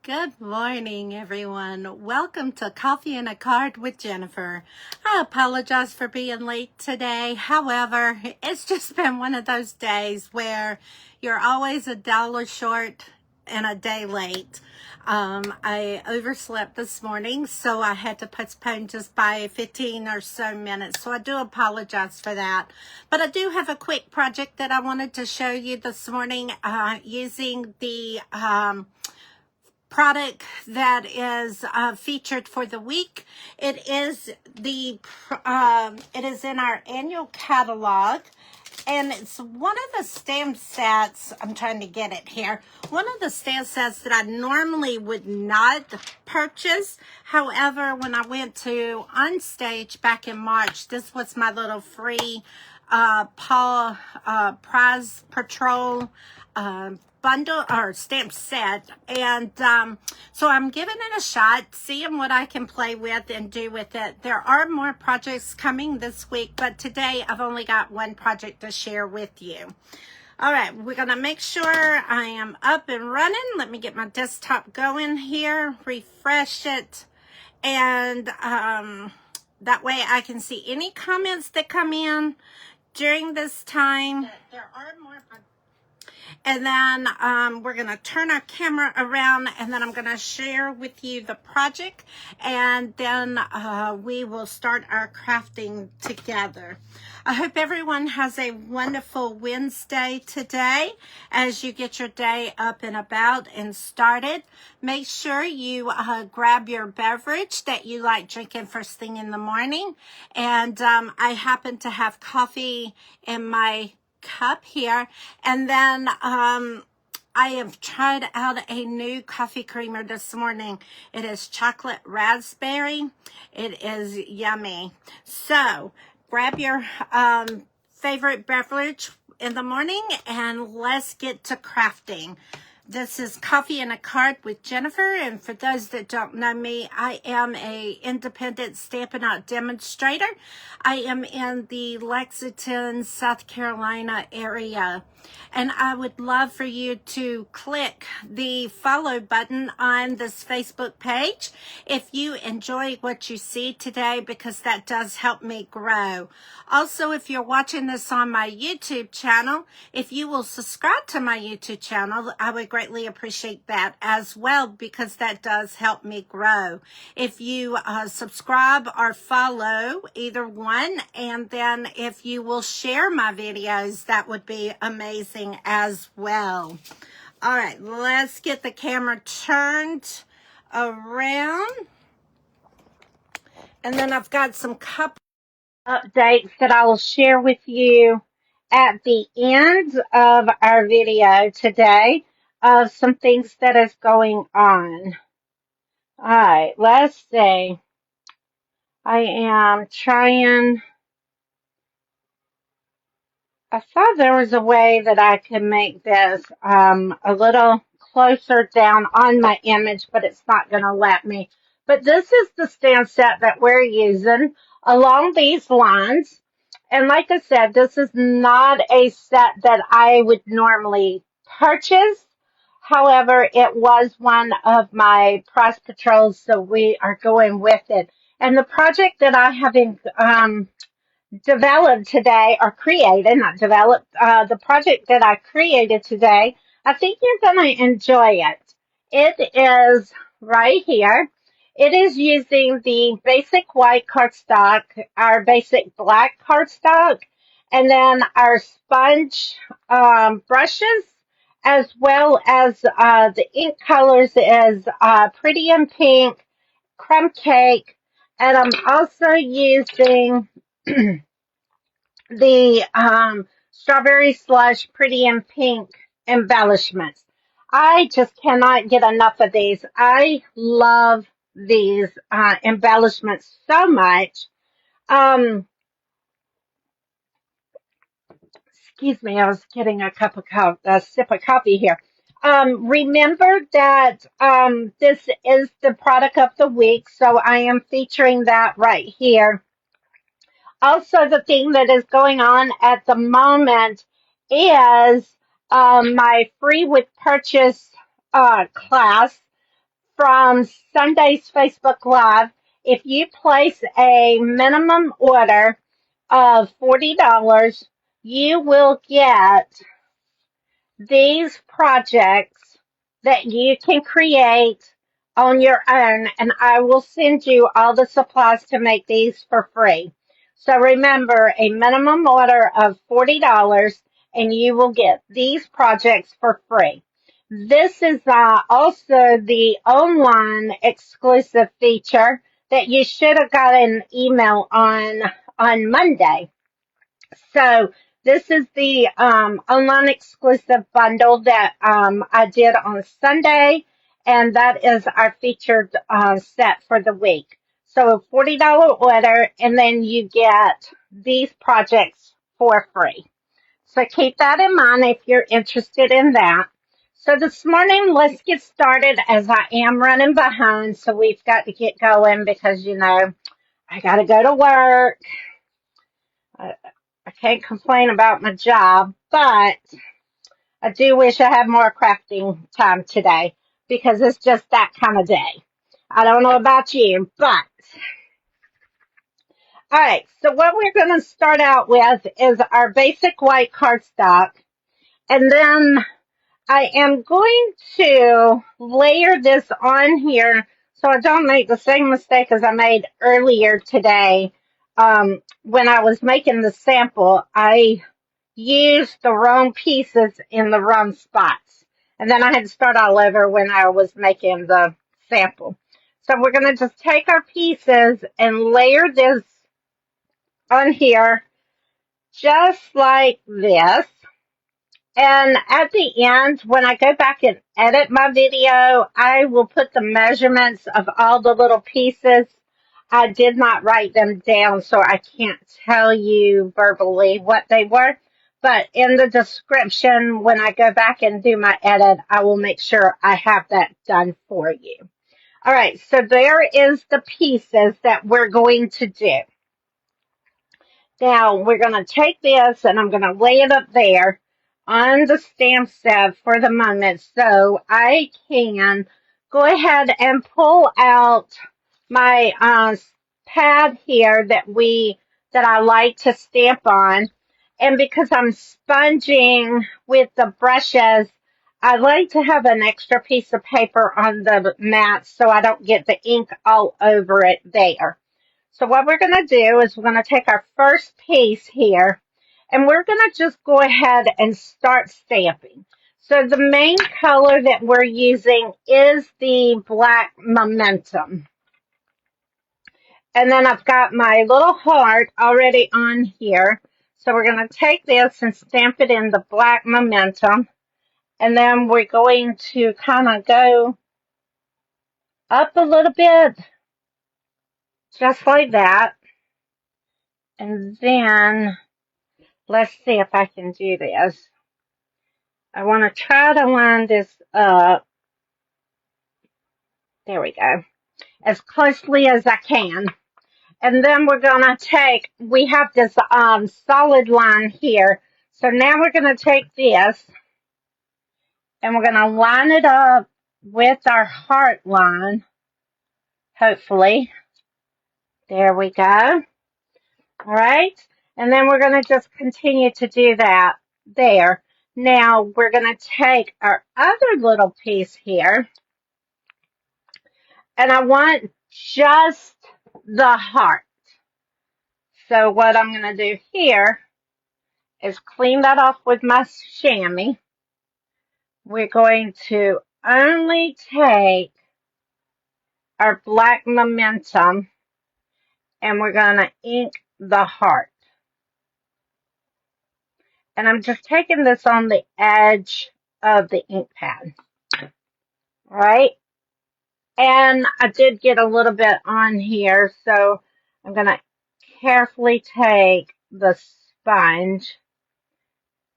Good morning, everyone. Welcome to Coffee and a Card with Jennifer. I apologize for being late today. However, it's just been one of those days where you're always $1 short and a day late. I overslept this morning, so I had to postpone just by 15 or so minutes. So I do apologize for that. But I do have a quick project that I wanted to show you this morning using the product that is featured for the week. It is in our annual catalog, and it's one of the stamp sets. I'm trying to get it here. One of the stamp sets that I normally would not purchase. However, when I went to Unstage back in March, this was my little free Paul Prize Patrol bundle or stamp set, and so I'm giving it a shot, seeing what I can play with and do with it. There are more projects coming this week, but today I've only got one project to share with you. All right, we're gonna make sure I am up and running. Let me get my desktop going here, refresh it, and that way I can see any comments that come in during this time. There are more. And then we're going to turn our camera around, and then I'm going to share with you the project, and then we will start our crafting together. I hope everyone has a wonderful Wednesday today as you get your day up and about and started. Make sure you grab your beverage that you like drinking first thing in the morning. And I happen to have coffee in my cup here, and then I have tried out a new coffee creamer this morning. It is chocolate raspberry. It is yummy. So grab your favorite beverage in the morning, and let's get to crafting. This is Coffee and a Card with Jennifer, and for those that don't know me, I am a independent Stampin' Up! Demonstrator. I am in the Lexington, South Carolina area, and I would love for you to click the follow button on this Facebook page if you enjoy what you see today, because that does help me grow. Also, if you're watching this on my YouTube channel, if you will subscribe to my YouTube channel, I would greatly appreciate that as well, because that does help me grow. If you subscribe or follow, either one, and then if you will share my videos, that would be amazing as well. All right, let's get the camera turned around. And then I've got some cup updates that I will share with you at the end of our video today of some things that is going on. All right, let's see. I am trying. I thought there was a way that I could make this a little closer down on my image, but it's not going to let me. But this is the stamp set that we're using along these lines. And like I said, this is not a set that I would normally purchase. However, it was one of my price patrols, so we are going with it. And the project that I have developed today, or created, not developed, the project that I created today, I think you're going to enjoy it. It is right here. It is using the basic white cardstock, our basic black cardstock, and then our sponge brushes, as well as the ink colors is Pretty in Pink, Crumb Cake, and I'm also using the Strawberry Slush Pretty in Pink embellishments. I just cannot get enough of these. I love these embellishments so much. Excuse me, I was getting a sip of coffee here. Remember that this is the product of the week, so I am featuring that right here. Also, the thing that is going on at the moment is my free with purchase class. from Sunday's Facebook Live, if you place a minimum order of $40, you will get these projects that you can create on your own, and I will send you all the supplies to make these for free. So remember, a minimum order of $40 and you will get these projects for free. This is also the online exclusive feature that you should have got an email on Monday. So this is the online exclusive bundle that I did on Sunday, and that is our featured set for the week. So a $40 order, and then you get these projects for free. So keep that in mind if you're interested in that. So this morning, let's get started as I am running behind, so we've got to get going because, I got to go to work. I can't complain about my job, but I do wish I had more crafting time today because it's just that kind of day. I don't know about you, but all right. So what we're going to start out with is our basic white cardstock, and then I am going to layer this on here so I don't make the same mistake as I made earlier today. When I was making the sample, I used the wrong pieces in the wrong spots. And then I had to start all over when I was making the sample. So we're going to just take our pieces and layer this on here just like this. And at the end, when I go back and edit my video, I will put the measurements of all the little pieces. I did not write them down, so I can't tell you verbally what they were. But in the description, when I go back and do my edit, I will make sure I have that done for you. All right, so there is the pieces that we're going to do. Now, we're going to take this and I'm going to lay it up there on the stamp set for the moment so I can go ahead and pull out my pad here that I like to stamp on. And because I'm sponging with the brushes, I like to have an extra piece of paper on the mat so I don't get the ink all over it there. So what we're going to do is we're going to take our first piece here and we're going to just go ahead and start stamping. So the main color that we're using is the black momentum. And then I've got my little heart already on here. So we're going to take this and stamp it in the black momentum. And then we're going to kind of go up a little bit, just like that. And then let's see if I can do this. I want to try to line this up. There we go. As closely as I can. And then we're going to we have this solid line here. So now we're going to take this and we're going to line it up with our heart line. Hopefully. There we go. All right. And then we're going to just continue to do that there. Now we're going to take our other little piece here. And I want just the heart. So what I'm going to do here is clean that off with my chamois. We're going to only take our black momentum and we're going to ink the heart. And I'm just taking this on the edge of the ink pad. All right. And I did get a little bit on here, so I'm going to carefully take the sponge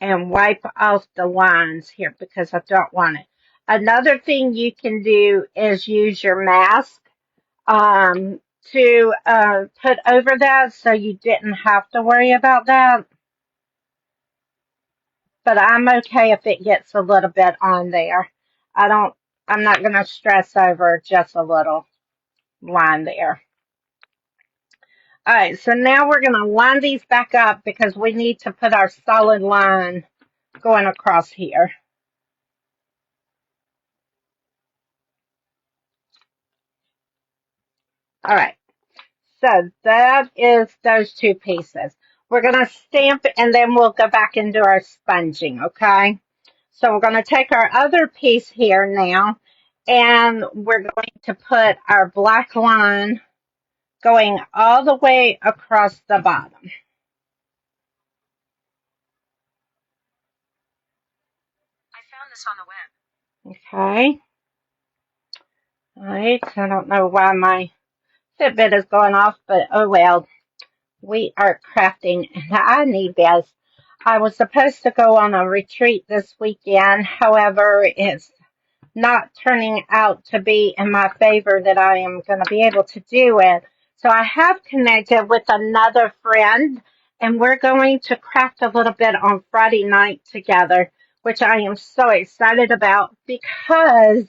and wipe off the lines here because I don't want it. Another thing you can do is use your mask to put over that so you didn't have to worry about that. But I'm okay if it gets a little bit on there. I don't I'm not going to stress over just a little line there. All right, so now we're going to line these back up because we need to put our solid line going across here. All right, so that is those two pieces. We're going to stamp and then we'll go back into our sponging, okay? So we're going to take our other piece here now and we're going to put our black line going all the way across the bottom. I found this on the web. Okay. All right. I don't know why my Fitbit is going off, but oh well. We are crafting and I need this. I was supposed to go on a retreat this weekend. However, it's not turning out to be in my favor that I am going to be able to do it. So I have connected with another friend and we're going to craft a little bit on Friday night together, which I am so excited about because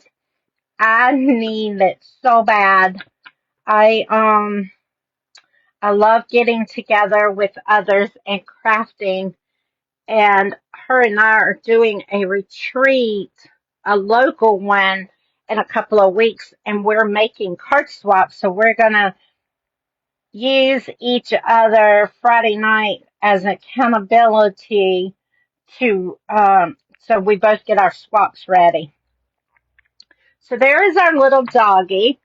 I need it so bad. I love getting together with others and crafting, and her and I are doing a retreat, a local one, in a couple of weeks, and we're making card swaps. So we're gonna use each other Friday night as accountability to so we both get our swaps ready. So there is our little doggy.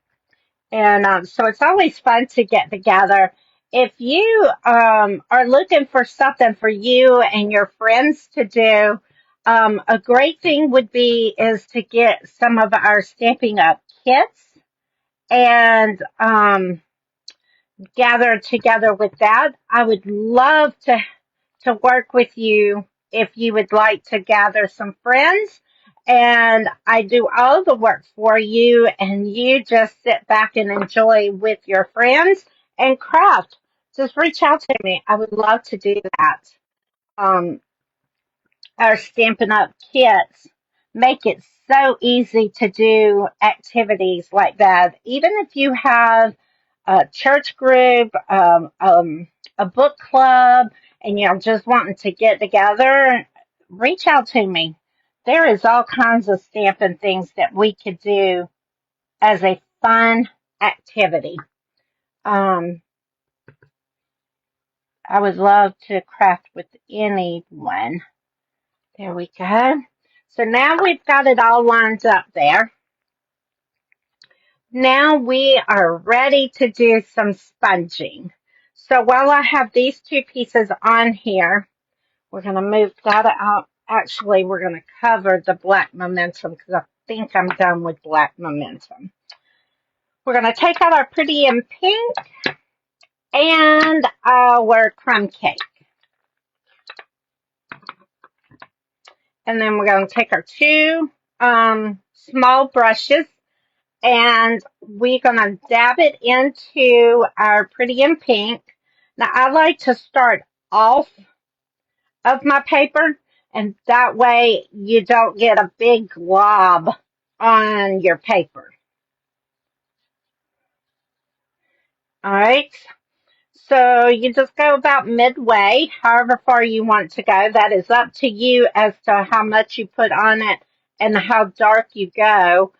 And so it's always fun to get together. If you are looking for something for you and your friends to do, a great thing would be is to get some of our Stamping Up kits and gather together with that. I would love to work with you if you would like to gather some friends. And I do all the work for you, and you just sit back and enjoy with your friends and craft. Just reach out to me. I would love to do that. Um, our Stampin' Up kits make it so easy to do activities like that. Even if you have a church group, a book club, and you're just wanting to get together, reach out to me. There is all kinds of stamping things that we could do as a fun activity. Um, I would love to craft with anyone. There we go. So now we've got it all lined up there. Now we are ready to do some sponging. So while I have these two pieces on here, we're going to move that out. Actually, we're going to cover the black momentum because I think I'm done with black momentum. We're going to take out our Pretty in Pink and our Crumb Cake. And then we're going to take our two small brushes and we're going to dab it into our Pretty in Pink. Now, I like to start off of my paper, and that way you don't get a big glob on your paper. All right. So you just go about midway, however far you want to go. That is up to you as to how much you put on it and how dark you go.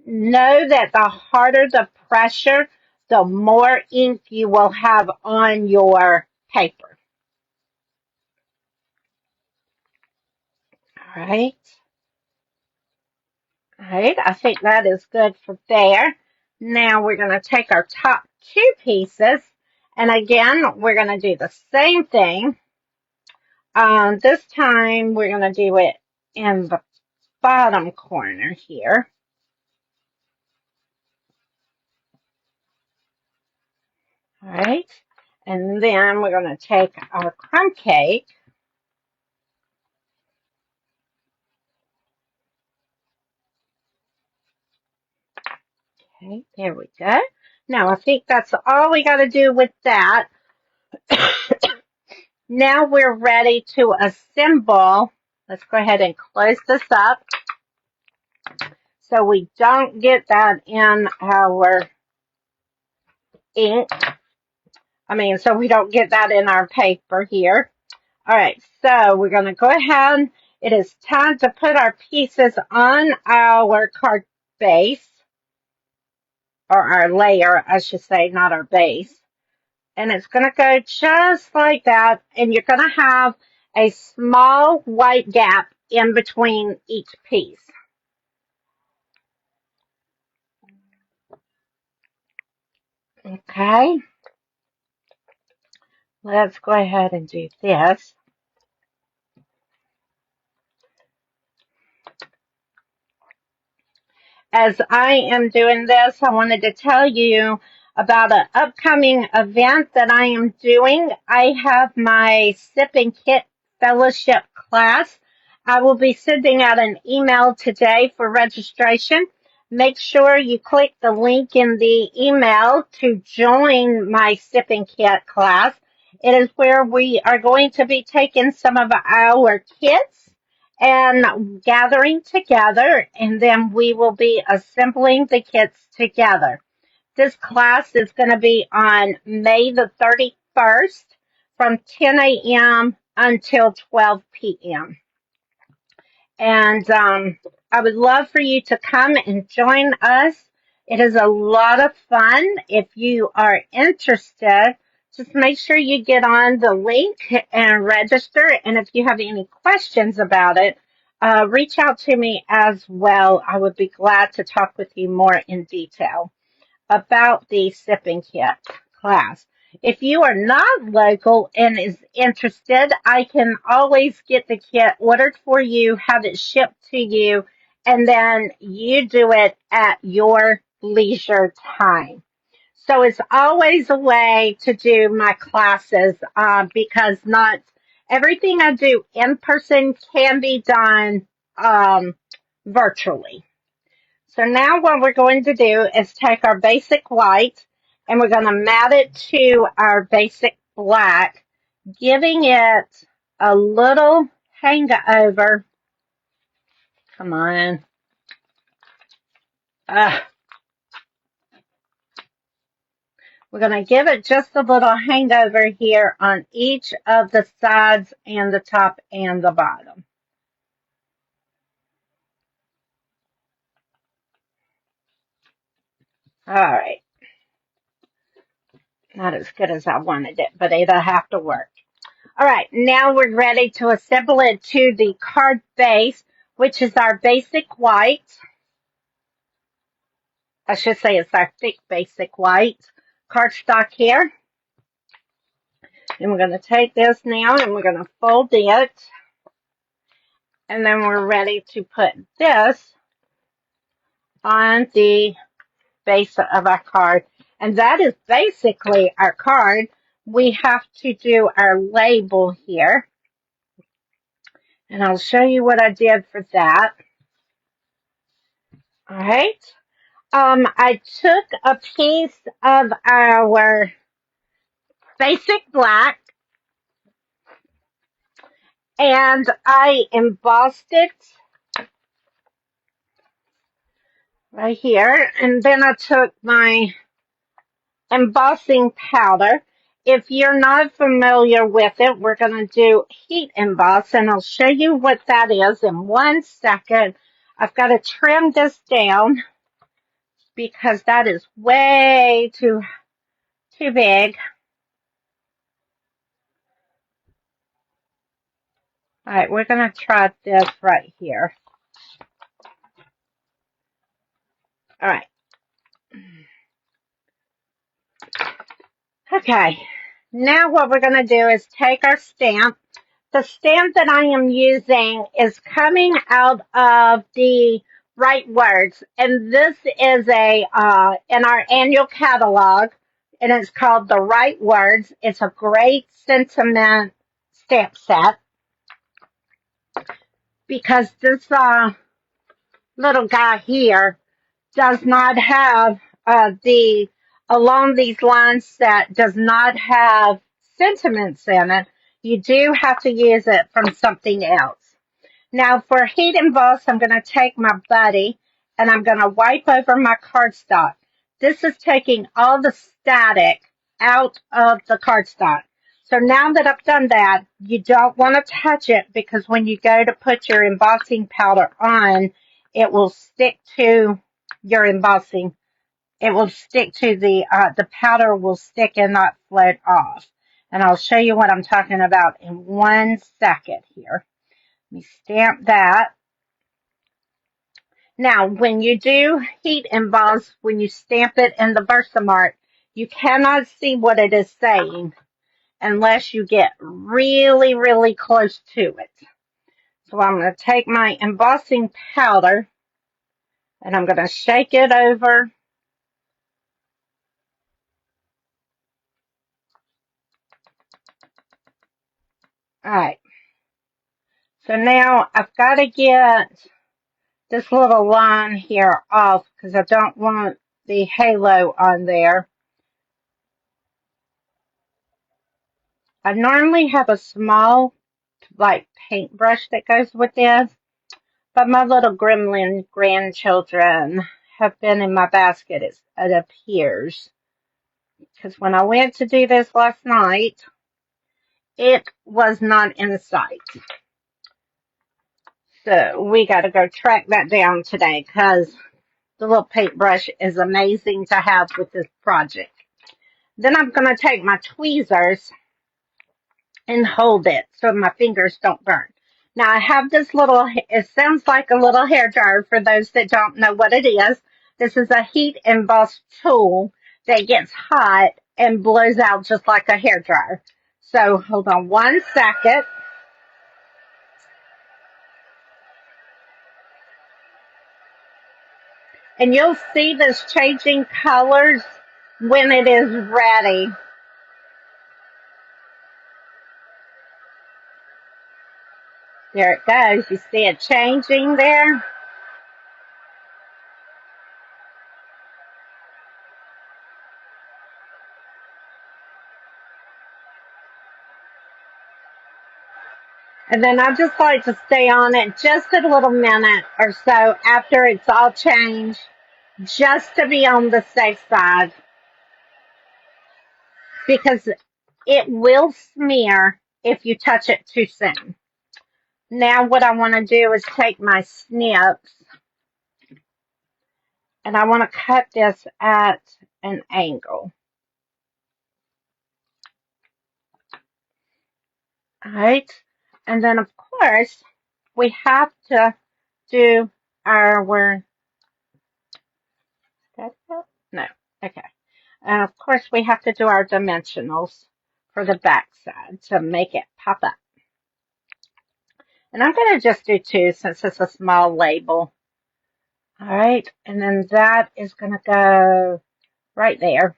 Know that the harder the pressure, the more ink you will have on your paper. All right. All right. I think that is good for there. Now we're going to take our top two pieces. And again, we're going to do the same thing. This time we're going to do it in the bottom corner here. All right. And then we're going to take our crumb cake. Okay, there we go. Now I think that's all we got to do with that. Now we're ready to assemble. Let's go ahead and close this up. so we don't get that in our ink. So we don't get that in our paper here. All right, so we're going to go ahead. It is time to put our pieces on our card base, or our layer, I should say, not our base. And it's going to go just like that, and you're going to have a small white gap in between each piece. Okay, let's go ahead and do this. As I am doing this, I wanted to tell you about an upcoming event that I am doing. I have my Sip and Kit Fellowship class. I will be sending out an email today for registration. Make sure you click the link in the email to join my Sip and Kit class. It is where we are going to be taking some of our kits and gathering together, and then we will be assembling the kits together. This class is going to be on May the 31st from 10 a.m. until 12 p.m. And I would love for you to come and join us. It is a lot of fun. If you are interested, just make sure you get on the link and register. And if you have any questions about it, reach out to me as well. I would be glad to talk with you more in detail about the sipping kit class. If you are not local and is interested, I can always get the kit ordered for you, have it shipped to you, and then you do it at your leisure time. So it's always a way to do my classes because not everything I do in person can be done virtually. So now what we're going to do is take our basic white and we're going to mat it to our basic black, giving it a little hangover. Come on. We're going to give it just a little hangover here on each of the sides and the top and the bottom. All right. Not as good as I wanted it, but it'll have to work. All right, now we're ready to assemble it to the card base, which is our basic white. I should say it's our thick basic white cardstock here. And we're going to take this now and we're going to fold it. And then we're ready to put this on the base of our card. And that is basically our card. We have to do our label here. And I'll show you what I did for that. All right. I took a piece of our basic black and I embossed it right here. And then I took my embossing powder. If you're not familiar with it, we're going to do heat emboss, and I'll show you what that is in 1 second. I've got to trim this down because that is way too big. All right, we're going to try this right here. All right. Okay, now what we're going to do is take our stamp. The stamp that I am using is coming out of the Right Words, and this is in our annual catalog, and it's called the Right Words. It's a great sentiment stamp set because this little guy here does not have along these lines that does not have sentiments in it. You do have to use it from something else. Now for heat emboss, I'm going to take my buddy and I'm going to wipe over my cardstock. This is taking all the static out of the cardstock. So now that I've done that, you don't want to touch it because when you go to put your embossing powder on, it will stick to your embossing. It will stick to the powder will stick and not float off. And I'll show you what I'm talking about in 1 second here. Let me stamp that. Now, when you do heat emboss, when you stamp it in the Versamark, you cannot see what it is saying unless you get really, really close to it. So I'm going to take my embossing powder and I'm going to shake it over. All right. So now I've got to get this little line here off because I don't want the halo on there. I normally have a small, like, paintbrush that goes with this, but my little gremlin grandchildren have been in my basket, it appears. Because when I went to do this last night, it was not in sight. So we got to go track that down today because the little paintbrush is amazing to have with this project. Then I'm going to take my tweezers and hold it so my fingers don't burn. Now I have this little, it sounds like a little hair dryer for those that don't know what it is. This is a heat emboss tool that gets hot and blows out just like a hair dryer. So hold on 1 second. And you'll see this changing colors when it is ready. There it goes. You see it changing there? And then I just like to stay on it just a little minute or so after it's all changed, just to be on the safe side, because it will smear if you touch it too soon. Now what I want to do is take my snips and I want to cut this at an angle. All right. And then of course we have to do our, no, okay. And of course we have to do our dimensionals for the back side to make it pop up. And I'm going to just do 2 since it's a small label. All right. And then that is going to go right there.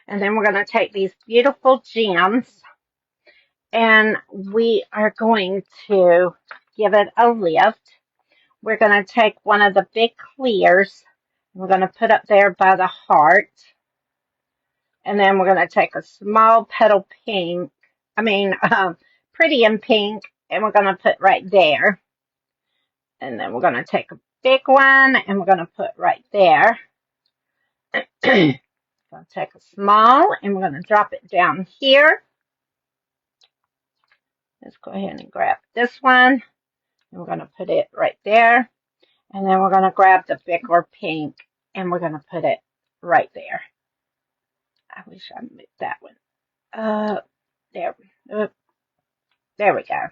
And then we're going to take these beautiful gems and we are going to give it a lift. We're going to take one of the big clears. We're going to put up there by the heart. And then we're going to take a small petal pink. Pretty in pink. And we're going to put right there. And then we're going to take a big one. And we're going to put right there. Going to take a small. And we're going to drop it down here. Let's go ahead and grab this one. And we're going to put it right there. And then we're going to grab the bigger pink. And we're going to put it right there. I wish I moved that one. There we go.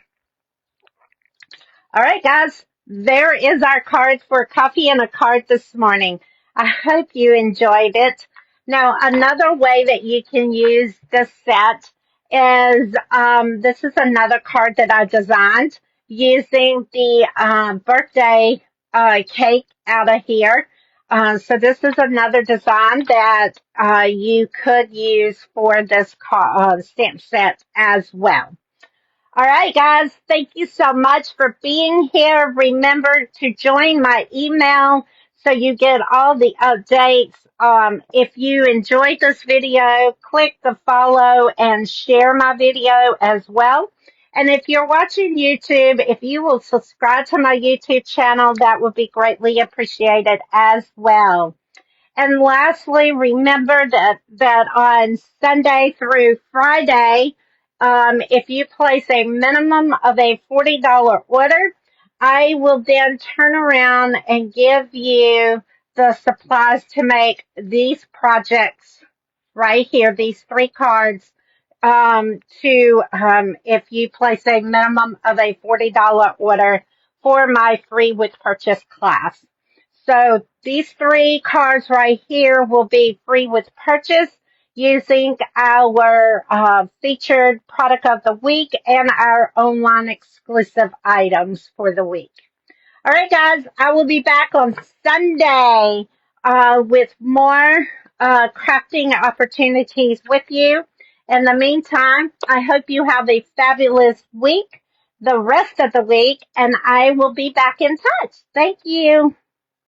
All right, guys. There is our card for Coffee and a Card this morning. I hope you enjoyed it. Now, another way that you can use this set is, this is another card that I designed using the birthday cake out of here. So this is another design that you could use for this stamp set as well. All right, guys, thank you so much for being here. Remember to join my email so you get all the updates. If you enjoyed this video, click the follow and share my video as well. And if you're watching YouTube, if you will subscribe to my YouTube channel, that would be greatly appreciated as well. And lastly, remember that on Sunday through Friday, if you place a minimum of a $40 order, I will then turn around and give you the supplies to make these projects right here, these 3 cards, if you place a minimum of a $40 order for my free with purchase class. So these 3 cards right here will be free with purchase using our featured product of the week and our online exclusive items for the week. All right, guys, I will be back on Sunday with more crafting opportunities with you. In the meantime, I hope you have a fabulous week, the rest of the week, and I will be back in touch. Thank you.